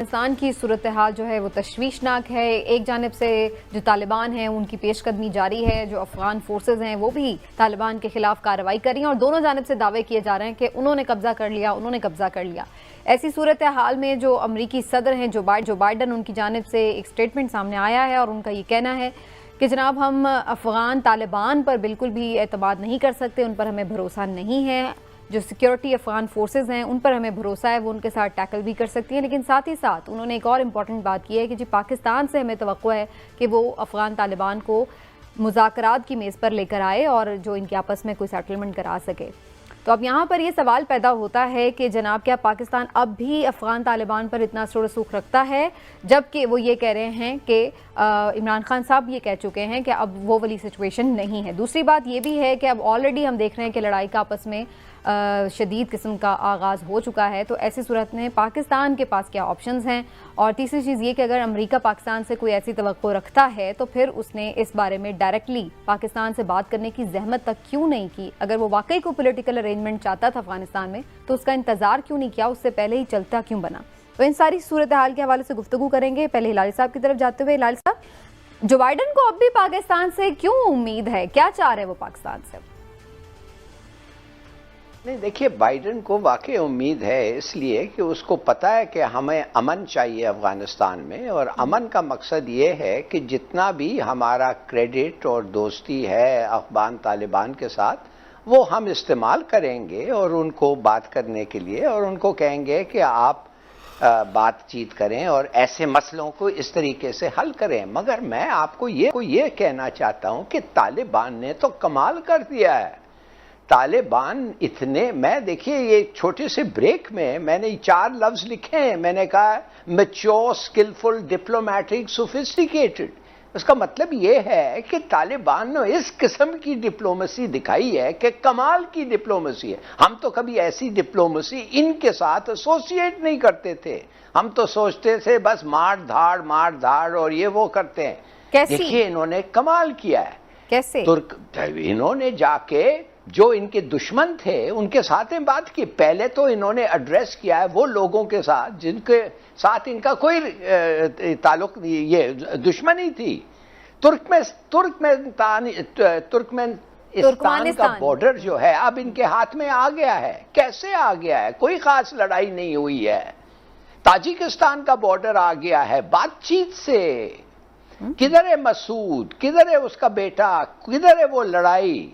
पाकिस्तान की सूरत हाल जो है वो तशवीशनाक है। एक जानिब से जो तालिबान हैं उनकी पेशकदमी जारी है, जो अफगान फोर्सेज हैं वो भी तालिबान के खिलाफ कार्रवाई कर रही हैं और दोनों जानिब से दावे किए जा रहे हैं कि उन्होंने कब्जा कर लिया, उन्होंने कब्जा कर लिया। ऐसी सूरत हाल में जो अमरीकी सदर हैं जो बाइडन, उनकी जानिब से एक स्टेटमेंट सामने आया है और उनका ये कहना है कि जनाब हम अफगान तालिबान पर बिल्कुल भी एतमाद नहीं कर सकते, उन पर हमें भरोसा नहीं है। जो सिक्योरिटी अफगान फोर्सेज हैं उन पर हमें भरोसा है, वो उनके साथ टैकल भी कर सकती हैं। लेकिन साथ ही साथ उन्होंने एक और इम्पॉर्टेंट बात की है कि जी पाकिस्तान से हमें तवक्को है कि वो अफगान तालिबान को मुज़ाकरात की मेज़ पर लेकर आए और जो इनके आपस में कोई सेटलमेंट करा सके। तो अब यहाँ पर ये सवाल पैदा होता है कि जनाब क्या पाकिस्तान अब भी अफगान तालिबान पर इतना रसूख रखता है, जबकि वो ये कह रहे हैं कि इमरान खान साहब ये कह चुके हैं कि अब वो वाली सिचुएशन नहीं है। दूसरी बात ये भी है कि अब ऑलरेडी हम देख रहे हैं कि लड़ाई का आपस में शदीद किस्म का आगाज़ हो चुका है। तो ऐसी सूरत में पाकिस्तान के पास क्या ऑप्शंस हैं, और तीसरी चीज़ ये कि अगर अमेरिका पाकिस्तान से कोई ऐसी तवक्को रखता है तो फिर उसने इस बारे में डायरेक्टली पाकिस्तान से बात करने की जहमत तक क्यों नहीं की। अगर वो वाकई को पॉलिटिकल अरेंजमेंट चाहता था अफगानिस्तान में तो उसका इंतज़ार क्यों नहीं किया, उससे पहले ही चलता क्यों बना। तो इन सारी सूरत हाल के हवाले से गुफ्तगू करेंगे। पहले हिलाली साहब की तरफ जाते हुए, हिलाली साहब, जो बाइडन को अब भी पाकिस्तान से क्यों उम्मीद है, क्या चाह रहे हैं वो पाकिस्तान से? नहीं, देखिए, बाइडन को वाकई उम्मीद है इसलिए कि उसको पता है कि हमें अमन चाहिए अफगानिस्तान में, और अमन का मकसद ये है कि जितना भी हमारा क्रेडिट और दोस्ती है अफगान तालिबान के साथ वो हम इस्तेमाल करेंगे और उनको बात करने के लिए, और उनको कहेंगे कि आप बातचीत करें और ऐसे मसलों को इस तरीके से हल करें। मगर मैं आपको ये कहना चाहता हूं कि तालिबान ने तो कमाल कर दिया है। तालिबान मैं देखिए, ये छोटे से ब्रेक में मैंने 4 लफ्ज लिखे हैं। मैंने कहा मैच्योर, स्किलफुल, डिप्लोमेटिक, सोफिस्टिकेटेड। उसका मतलब ये है कि तालिबान ने इस किस्म की डिप्लोमेसी दिखाई है कि कमाल की डिप्लोमेसी है। हम तो कभी ऐसी डिप्लोमेसी इनके साथ एसोसिएट नहीं करते थे। हम तो सोचते थे बस मार धाड़ और ये वो करते हैं। देखिए, इन्होंने कमाल किया है। कैसे? इन्होंने जाके जो इनके दुश्मन थे उनके साथ में बात की। पहले तो इन्होंने एड्रेस किया है वो लोगों के साथ जिनके साथ इनका कोई ताल्लुक, ये दुश्मनी थी। तुर्कमेनिस्तान का बॉर्डर जो है अब इनके हाथ में आ गया है। कैसे आ गया है? कोई खास लड़ाई नहीं हुई है। ताजिकिस्तान का बॉर्डर आ गया है बातचीत से। किधर है मसूद, किधर है उसका बेटा, किधर है वो लड़ाई?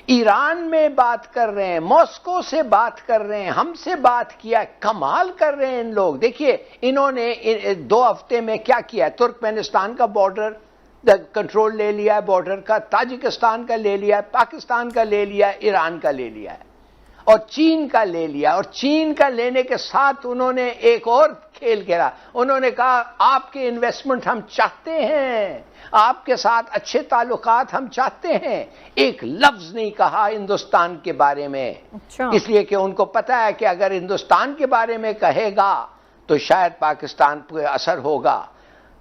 ईरान में बात कर रहे हैं, मॉस्को से बात कर रहे हैं, हमसे बात किया। कमाल कर रहे हैं इन लोग। देखिए, इन्होंने 2 हफ्ते में क्या किया। तुर्कमेनिस्तान का बॉर्डर कंट्रोल ले लिया है, बॉर्डर का, ताजिकिस्तान का ले लिया है, पाकिस्तान का ले लिया है, ईरान का ले लिया है और चीन का ले लिया। और चीन का लेने के साथ उन्होंने एक और खेल खेला। उन्होंने कहा आपके इन्वेस्टमेंट हम चाहते हैं, आपके साथ अच्छे ताल्लुकात हम चाहते हैं। एक लफ्ज नहीं कहा हिंदुस्तान के बारे में। अच्छा। इसलिए कि उनको पता है कि अगर हिंदुस्तान के बारे में कहेगा तो शायद पाकिस्तान पर असर होगा।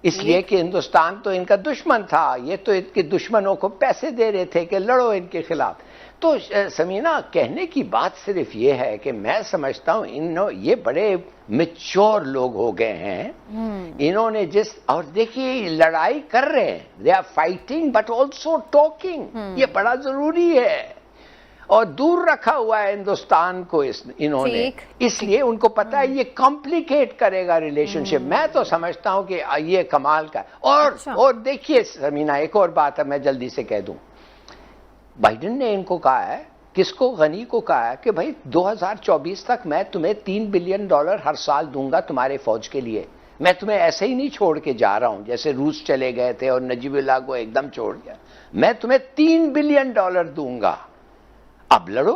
इसलिए कि हिंदुस्तान तो इनका दुश्मन था, ये तो इनके दुश्मनों को पैसे दे रहे थे कि लड़ो इनके खिलाफ। तो समीना, कहने की बात सिर्फ ये है कि मैं समझता हूं ये बड़े मैच्योर लोग हो गए हैं। इन्होंने और देखिए लड़ाई कर रहे हैं, they are fighting but also talking. ये बड़ा जरूरी है। और दूर रखा हुआ है हिंदुस्तान को इन्होंने, इसलिए उनको पता है ये कॉम्प्लिकेट करेगा रिलेशनशिप। मैं तो समझता हूं कि ये कमाल का। और देखिए समीना, एक और बात है मैं जल्दी से कह दूं। बाइडन ने इनको कहा है, किसको, गनी को कहा है कि भाई 2024 तक मैं तुम्हें $3 बिलियन हर साल दूंगा तुम्हारे फौज के लिए। मैं तुम्हें ऐसे ही नहीं छोड़ के जा रहा हूं जैसे रूस चले गए थे और नजीबुल्लाह को एकदम छोड़ दिया। मैं तुम्हें $3 बिलियन दूंगा। अब लड़ो,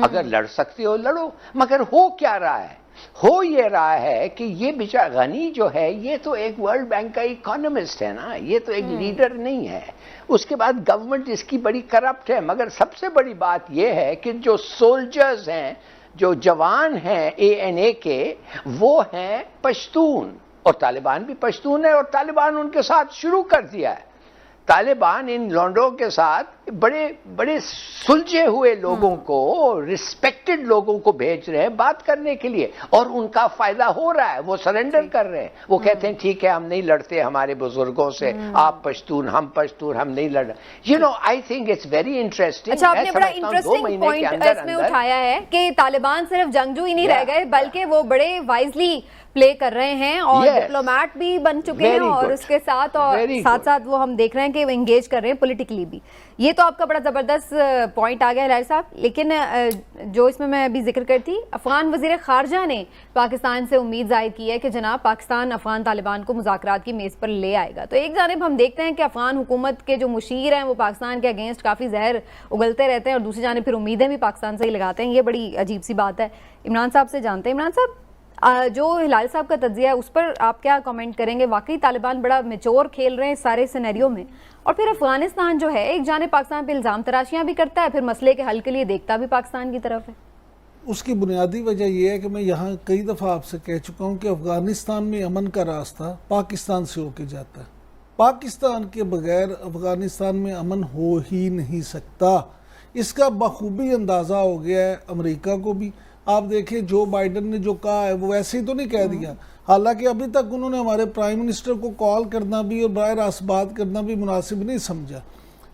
अगर लड़ सकते हो लड़ो। मगर हो क्या रहा है? हो ये रहा है कि ये बेचारा गनी जो है ये तो एक वर्ल्ड बैंक का इकोनॉमिस्ट है ना, ये तो एक लीडर नहीं है। उसके बाद गवर्नमेंट इसकी बड़ी करप्ट है। मगर सबसे बड़ी बात यह है कि जो सोल्जर्स हैं, जो जवान हैं ANA के, वो हैं पश्तून, और तालिबान भी पश्तून है, और तालिबान उनके साथ शुरू कर दिया है। तालिबान इन लॉन्डों के साथ बड़े बड़े सुलझे हुए लोगों को, रिस्पेक्टेड लोगों को भेज रहे हैं बात करने के लिए, और उनका फायदा हो रहा है। वो सरेंडर कर रहे हैं, वो कहते हैं ठीक है हम नहीं लड़ते हमारे बुजुर्गों से, आप पश्तून हम पश्तून, हम नहीं लड़। You know, I think it's very interesting. अच्छा, आपने बड़ा इंटरेस्टिंग पॉइंट इसमें उठाया है कि तालिबान सिर्फ जंगजू ही नहीं रह गए, बल्कि वो बड़े वाइजली प्ले कर रहे हैं और डिप्लोमेट भी बन चुके हैं, और उसके साथ साथ वो हम देख रहे हैं कि वो एंगेज कर रहे हैं पॉलिटिकली भी। ये तो आपका बड़ा ज़बरदस्त पॉइंट आ गया हिलाल साहब। लेकिन जो इसमें मैं अभी जिक्र करती, अफगान वज़ीर ख़ारजा ने पाकिस्तान से उम्मीद जाहिर की है कि जनाब पाकिस्तान अफगान तालिबान को मुज़ाकरात की मेज़ पर ले आएगा। तो एक जानिब हम देखते हैं कि अफगान हुकूमत के जो मुशीर हैं वो पाकिस्तान के अगेंस्ट काफ़ी जहर उगलते रहते हैं, और दूसरी जानिब फिर उम्मीदें भी पाकिस्तान से ही लगाते हैं। ये बड़ी अजीब सी बात है। इमरान साहब से जानते हैं। इमरान साहब, जो हिलाल साहब का तज्जिया है उस पर आप क्या कमेंट करेंगे? वाकई तालिबान बड़ा मैच्योर खेल रहे हैं सारे सिनेरियो में, और फिर अफगानिस्तान जो है एक जाने पाकिस्तान पे इल्ज़ाम तराशियां भी करता है, फिर मसले के हल के लिए देखता भी पाकिस्तान की तरफ है। उसकी बुनियादी वजह यह है कि मैं यहाँ कई दफ़ा आपसे कह चुका हूँ कि अफगानिस्तान में अमन का रास्ता पाकिस्तान से होके जाता है। पाकिस्तान के बगैर अफगानिस्तान में अमन हो ही नहीं सकता। इसका बखूबी अंदाज़ा हो गया है अमेरिका को भी। आप देखिए जो बाइडन ने जो कहा है वो वैसे ही तो नहीं कह दिया, हालांकि अभी तक उन्होंने हमारे प्राइम मिनिस्टर को कॉल करना भी और बाहर रास्त बात करना भी मुनासिब नहीं समझा।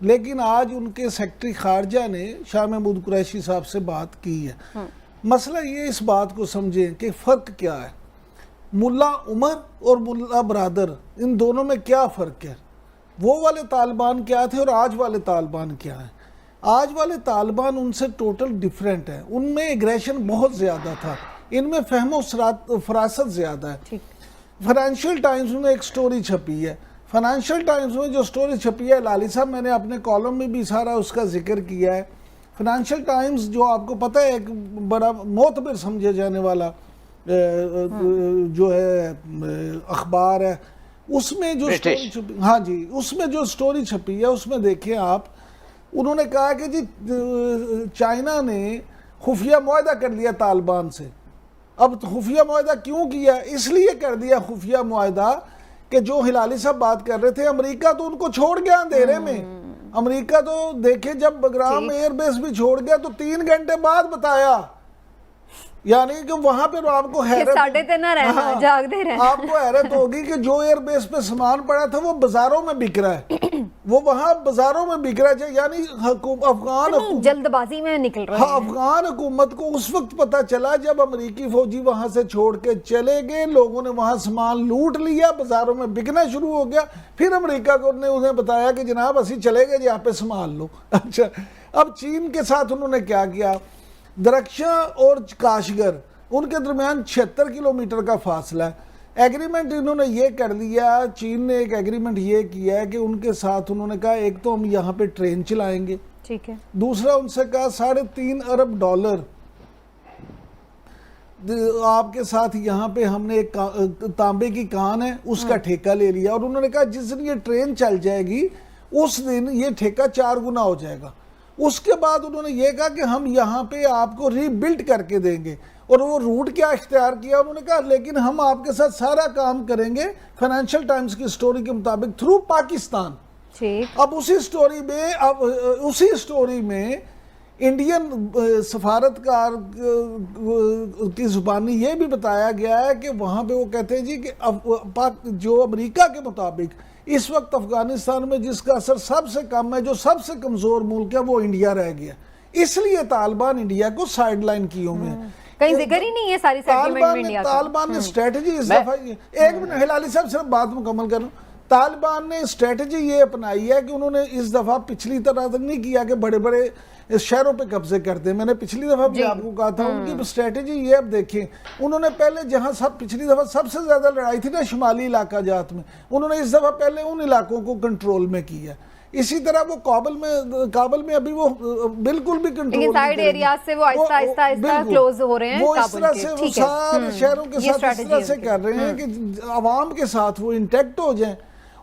लेकिन आज उनके सेक्रेटरी खारजा ने शाह महमूद कुरैशी साहब से बात की है। मसला ये इस बात को समझें कि फ़र्क क्या है, मुल्ला उमर और मुल्ला बरादर, इन दोनों में क्या फ़र्क है। वो वाले तालिबान क्या थे और आज वाले तालिबान क्या है। आज वाले तालिबान उनसे टोटल डिफरेंट है। उनमें एग्रेशन बहुत ज़्यादा था, इनमें फहमो फरासत ज़्यादा है। फाइनेंशियल टाइम्स में एक स्टोरी छपी है, फाइनेंशियल टाइम्स में जो स्टोरी छपी है लाली साहब, मैंने अपने कॉलम में भी सारा उसका जिक्र किया है। फाइनेंशियल टाइम्स जो आपको पता है एक बड़ा मोतबर समझे जाने वाला जो है अखबार है, उसमें जो स्टोरी छपी, हाँ जी, उसमें जो स्टोरी छपी है उसमें देखें आप, उन्होंने कहा कि जी चाइना ने खुफिया मुआहदा कर लिया तालिबान से। अब खुफिया मुआहदा क्यों किया? इसलिए कर दिया खुफिया मुआहदा कि जो हिलाली साहब बात कर रहे थे, अमेरिका तो उनको छोड़ गया अंधेरे में। अमेरिका तो देखे जब बगराम एयरबेस भी छोड़ गया तो 3 घंटे बाद बताया, यानी कि वहां पे आपको हैरत, जागते रहना, आपको हैरत होगी कि जो एयरबेस पे सामान पड़ा था वो बाजारों में बिक रहा है, वो वहां बाजारों में बिक रहा है। यानी अफगान जल्दबाजी में निकल रहा है। हाँ, अफगान हुकूमत को उस वक्त पता चला जब अमेरिकी फौजी वहां से छोड़ के चले गए, लोगों ने वहां सामान लूट लिया, बाजारों में बिकना शुरू हो गया। फिर अमेरिका को ने उन्हें बताया कि जनाब असी चले गए, यहाँ पे संभाल लो। अच्छा, अब चीन के साथ उन्होंने क्या किया, दरख्शा और काशगर उनके दरमियान 76 किलोमीटर का फासला है। एग्रीमेंट इन्होंने ये कर लिया, चीन ने एक एग्रीमेंट ये किया है कि उनके साथ उन्होंने कहा एक तो हम यहाँ पे ट्रेन चलाएंगे, ठीक है, दूसरा उनसे कहा $3.5 अरब आपके साथ यहाँ पे हमने एक तांबे की कान है उसका ठेका ले लिया, और उन्होंने कहा जिस दिन ये ट्रेन चल जाएगी उस दिन ये ठेका 4 गुना हो जाएगा। उसके बाद उन्होंने ये कहा कि हम यहाँ पे आपको रीबिल्ड करके देंगे, और वो रूट क्या इख्तियार किया, उन्होंने कहा लेकिन हम आपके साथ सारा काम करेंगे फाइनेंशियल टाइम्स की स्टोरी के मुताबिक थ्रू पाकिस्तान। अब उसी स्टोरी में इंडियन सफारतकार की जुबानी ये भी बताया गया है कि वहाँ पे वो कहते हैं जी कि जो अमेरिका के मुताबिक इस वक्त अफगानिस्तान में जिसका असर सबसे कम है, जो सबसे कमजोर मुल्क है, वो इंडिया रह गया, इसलिए तालिबान इंडिया को साइडलाइन किए हुए हैं। कहीं जिक्र ही नहीं है सारी सेटलमेंट में इंडिया का। तालिबान ने स्ट्रेटजी इस दफा, एक मिनट हिलाली साहब सिर्फ बात मुकम्मल करूं, तालिबान ने स्ट्रेटजी ये अपनाई है कि उन्होंने इस दफा पिछली तरह तक नहीं किया कि बड़े बड़े शहरों पे कब्जे करते हैं। मैंने पिछली दफा भी आपको कहा था उनकी स्ट्रेटजी ये, अब देखें उन्होंने पहले जहां पिछली दफा सबसे ज्यादा लड़ाई थी ना शुमाली इलाका जात में, उन्होंने इस दफा पहले उन इलाकों को कंट्रोल में किया। इसी तरह वो काबुल में अभी वो बिल्कुल भी कंट्रोल साइड एरिया से वो आहिस्ता क्लोज हो रहे हैं। वो इस तरह से वो सारे शहरों के साथ इस तरह से कर रहे हैं कि आवाम के साथ वो इंटैक्ट हो जाएं,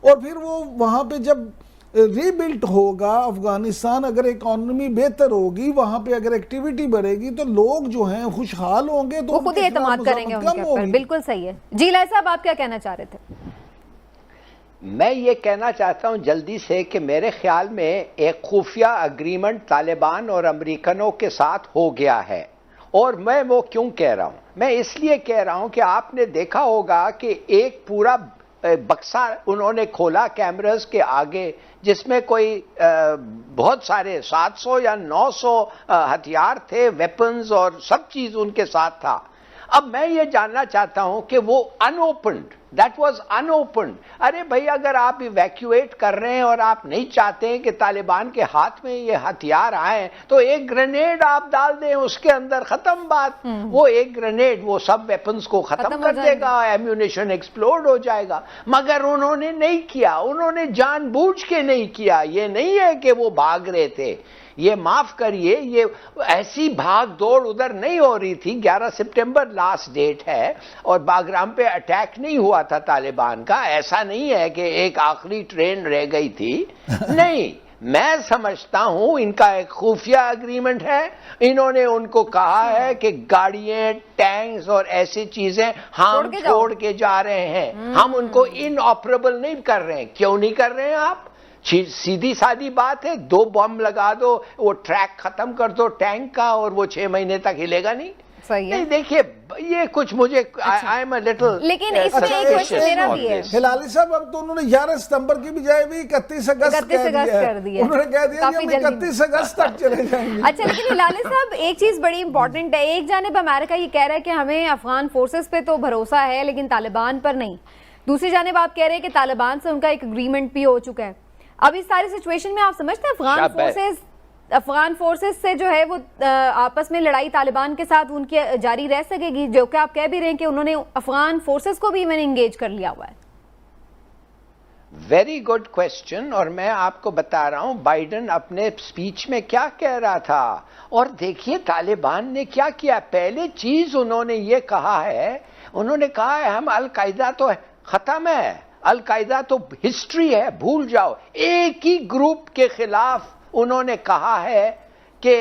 और फिर वो वहां पे जब रीबिल्ट होगा अफगानिस्तान, अगर इकोनॉमी बेहतर होगी, वहां पे अगर एक्टिविटी बढ़ेगी तो लोग जो हैं खुशहाल होंगे, तो वो खुद ही एतमाद करेंगे उनके ऊपर। बिल्कुल सही है जी। लाल साहब आप क्या कहना चाह रहे थे? मैं ये कहना चाहता हूं जल्दी से कि मेरे ख्याल में एक खुफिया अग्रीमेंट तालिबान और अमेरिकनों के साथ हो गया है। और मैं वो क्यों कह रहा हूं? मैं इसलिए कह रहा हूं कि आपने देखा होगा कि एक पूरा बक्सा उन्होंने खोला कैमरास के आगे, जिसमें कोई बहुत सारे 700 या 900 हथियार थे, वेपन्स और सब चीज उनके साथ था। अब मैं ये जानना चाहता हूं कि वो अनओपन्ड, दैट वाज अनओपन्ड। अरे भाई, अगर आप इवैक्यूएट कर रहे हैं और आप नहीं चाहते हैं कि तालिबान के हाथ में ये हथियार आए, तो एक ग्रेनेड आप डाल दें उसके अंदर, खत्म बात। वो एक ग्रेनेड वो सब वेपन्स को खत्म कर देगा, एम्यूनिशन एक्सप्लोड हो जाएगा। मगर उन्होंने नहीं किया, उन्होंने जानबूझ के नहीं किया। ये नहीं है कि वो भाग रहे थे, ये माफ करिए, ये ऐसी भाग दौड़ उधर नहीं हो रही थी। 11 सितंबर लास्ट डेट है और बागराम पे अटैक नहीं हुआ था तालिबान का। ऐसा नहीं है कि एक आखिरी ट्रेन रह गई थी नहीं, मैं समझता हूं इनका एक खुफिया एग्रीमेंट है। इन्होंने उनको कहा है कि गाड़ियां, टैंक्स और ऐसी चीजें हम छोड़ के जा रहे हैं, हम उनको इनऑपरेबल नहीं कर रहे हैं। क्यों नहीं कर रहे हैं आप? सीधी सादी बात है, 2 बम लगा दो, वो ट्रैक खत्म कर दो टैंक का, और वो 6 महीने तक हिलेगा नहीं। सही है। नहीं, देखिए ये कुछ मुझे आई एम अ लिटिल, लेकिन इसमें एक क्वेश्चन मेरा भी है हिलाली साहब। अब तो उन्होंने 11 सितंबर की बजाय भी 31 अगस्त कर दिया। उन्होंने कह दिया कि हम 31 अगस्त तक चले जाएंगे। अच्छा, लेकिन हिलाली साहब एक चीज बड़ी इंपॉर्टेंट है। एक जानिब अमेरिका ये कह रहा है कि हमें अफगान फोर्सेस पे तो भरोसा है लेकिन तालिबान पर नहीं। दूसरी जानिब आप कह रहे हैं कि तालिबान से उनका एक एग्रीमेंट भी हो चुका है। अब इस सारी सिचुएशन में आप समझते हैं अफगान फोर्सेस से जो है वो आपस में लड़ाई तालिबान के साथ उनकी जारी रह सकेगी, जो कि आप कह भी रहे हैं कि उन्होंने अफगान फोर्सेस को भी इवन एंगेज कर लिया हुआ है? Very good question. और मैं आपको बता रहा हूं बाइडेन अपने स्पीच में क्या कह रहा था। और देखिए तालिबान ने क्या किया। पहले चीज उन्होंने ये कहा है, उन्होंने कहा है हम अल-कायदा तो खत्म है, अल-कायदा तो हिस्ट्री है, भूल जाओ। एक ही ग्रुप के खिलाफ उन्होंने कहा है कि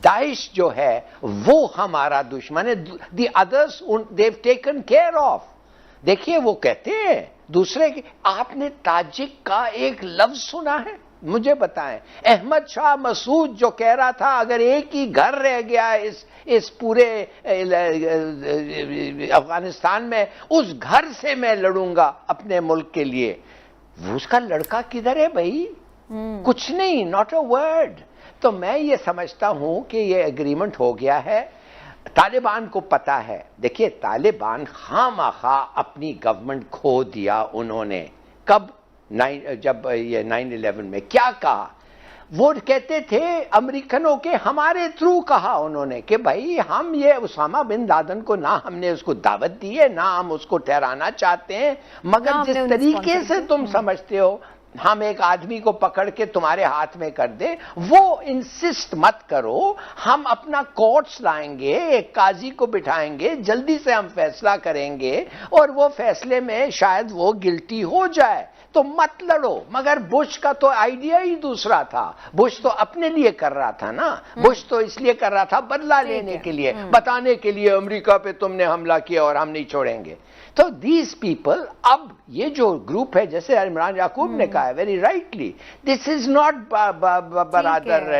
दाइश जो है वो हमारा दुश्मन है, the others they have taken care of. देखिए वो कहते हैं दूसरे के। आपने ताजिक का एक लफ्ज सुना है? मुझे बताएं। अहमद शाह मसूद जो कह रहा था अगर एक ही घर रह गया इस पूरे अफगानिस्तान में, उस घर से मैं लड़ूंगा अपने मुल्क के लिए। वो उसका लड़का किधर है भाई? कुछ नहीं, नॉट अ वर्ड। तो मैं ये समझता हूं कि ये एग्रीमेंट हो गया है। तालिबान को पता है। देखिए तालिबान खामखा अपनी गवर्नमेंट खो दिया उन्होंने। कब? जब ये 9/11 में क्या कहा? वो कहते थे अमेरिकनों के हमारे थ्रू कहा उन्होंने कि भाई हम ये उसामा बिन लादेन को ना हमने उसको दावत दी है, ना हम उसको ठहराना चाहते हैं, मगर जिस तरीके से तुम समझते हो हम एक आदमी को पकड़ के तुम्हारे हाथ में कर दे, वो इंसिस्ट मत करो। हम अपना कोर्ट्स लाएंगे, एक काजी को बिठाएंगे, जल्दी से हम फैसला करेंगे और वो फैसले में शायद वो गिल्टी हो जाए, तो मत लड़ो। मगर बुश का तो आइडिया ही दूसरा था। बुश तो अपने लिए कर रहा था ना, बुश तो इसलिए कर रहा था बदला लेने के लिए, बताने के लिए अमेरिका पे तुमने हमला किया और हम नहीं छोड़ेंगे। तो दीज पीपल, अब ये जो ग्रुप है, जैसे इमरान याकूब ने कहा है very rightly, this is not Baradar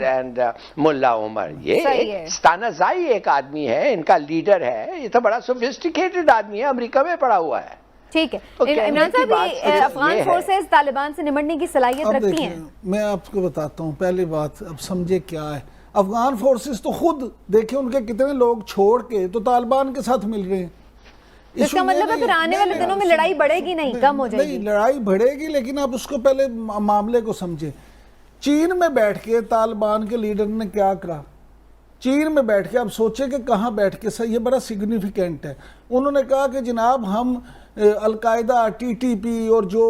and Mullah Omar. ये स्तानाज़ाई एक आदमी है, इनका लीडर है, ये तो बड़ा सोफिस्टिकेटेड आदमी है, अमेरिका में पड़ा हुआ है। ठीक है। तो इमरान साहब, अफगान फोर्सेस तालिबान से निपटने की सलाहियत रखती हैं? मैं आपको बताता हूँ। पहली बात अब समझे क्या है। अफगान फोर्सेस तो खुद देखिए उनके कितने लोग छोड़ के तो तालिबान के साथ मिल रहे हैं। इसका मतलब है फिर आने वाले दिनों में लड़ाई बढ़ेगी नहीं, कम हो जाएगी? नहीं, लड़ाई बढ़ेगी, लेकिन आप उसको पहले मामले को समझे। चीन में बैठ के तालिबान के लीडर ने क्या करा? चीन में बैठ के आप सोचे कि कहाँ बैठ के, सर ये बड़ा सिग्निफिकेंट है। उन्होंने कहा कि जनाब हम अल-कायदा, TTP और जो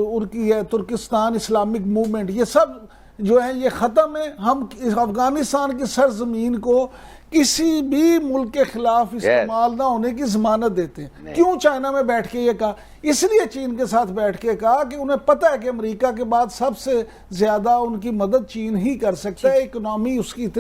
उनकी है तुर्किस्तान इस्लामिक मूवमेंट, ये सब जो है ये ख़त्म है। हम अफगानिस्तान की सरजमीन को किसी भी मुल्क के खिलाफ इस्तेमाल ना होने की जमानत देते हैं। क्यों चाइना में बैठ के ये कहा? इसलिए चीन के साथ बैठ के कहा कि उन्हें पता है कि अमेरिका के बाद सबसे ज्यादा उनकी मदद चीन ही कर सकता है। इकोनॉमी उसकी इतनी